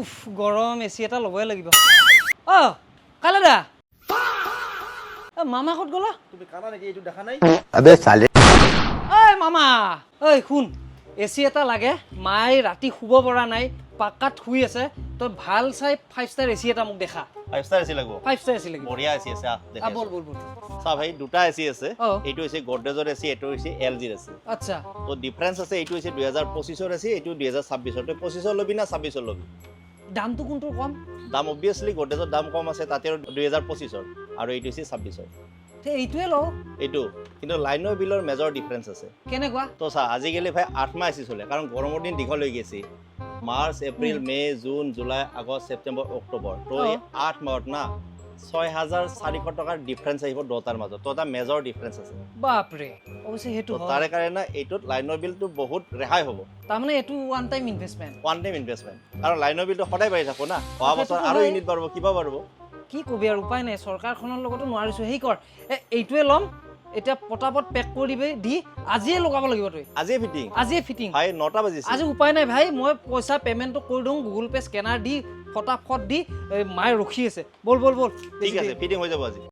উফ গৰম এচি এটা ল'বই লাগিব অ কালে দা মামা ক'ত গ'লা তুমি কানা নেকি এইটো দেখা নাই अबे साले ঐ মামা ঐ শুন এচি এটা লাগে মাই ৰাতি শুব পৰা নাই পাকাত শুই আছে তই ভাল চাই 5 ষ্টাৰ এচি এটা মোক দেখা 5 ষ্টাৰ এসি লাগব 5 ষ্টাৰ এচি লাগিব বঢ়িয়া এসি আছে দেখা বল বল বল চা ভাই দুটা এসি আছে অ। এইটো হৈছে গডৰেজৰ এসি এইটো হৈছে এলজিৰ এসি আচ্ছা তো ডিফাৰেন্স আছে এইটো হৈছে 2025 ৰ এসি এইটো 2026 ৰ তই 25 ৰ লবি না 26 ৰ লবি দামটো কোনটো কম দাম অবভিয়াসলি গডৰেজৰ দাম কম আছে তাতে 2025 ৰ আৰু এইটো হৈছে 26 ৰ তে এইটোৱে লওঁ এইটো কিন্তু লাইনৰ বিলৰ মেজৰ ডিফাৰেন্স আছে কেনেকুৱা তো চা আজিকালি ভাই 8 মাহ এসি চলে কাৰণ গৰমৰ দিন দীঘল হৈ গৈছে March April May June July August September October তো এই 8 মাহত না 6400 টকাৰ ডিফাৰেন্স আহিব দুটাৰ মাজত তো এটা মেজৰ ডিফাৰেন্স আছে বাপৰে অৱশ্যে সেইটো তো হয় তাৰে কাৰণে এইটোত লাইনৰ বিলটো বহুত ৰেহাই হ'ব তাৰমানে এইটো one time investment one time investment কাৰণ লাইনৰ বিলটো সদায় বাঢ়ি থাকো না অহা বছৰ সেইটোতো আৰু হয়। ইউনিট বাঢ়িব কিবা বাঢ়িব কি কবি আৰু উপায় নাই চৰকাৰখনৰ লগতো নোৱাৰিছোঁ সেই কৰ এইটোৱে ল'ম এতিয়া পটাপট পেক কৰি দি আজিয়ে লগাব লাগিব তই আজিয়ে ফিটিং আজিয়ে ফিটিং ভাই 9টা বাজিছে আজি উপায় নাই ভাই মই পইচা পেমেণ্টটো কৰি দিওঁ গুগল পে' স্কেনাৰ দি ফটাফট দি মায়ে ৰখি আছে বল বল বল ঠিক আছে ফিটিং হৈ যাব আজি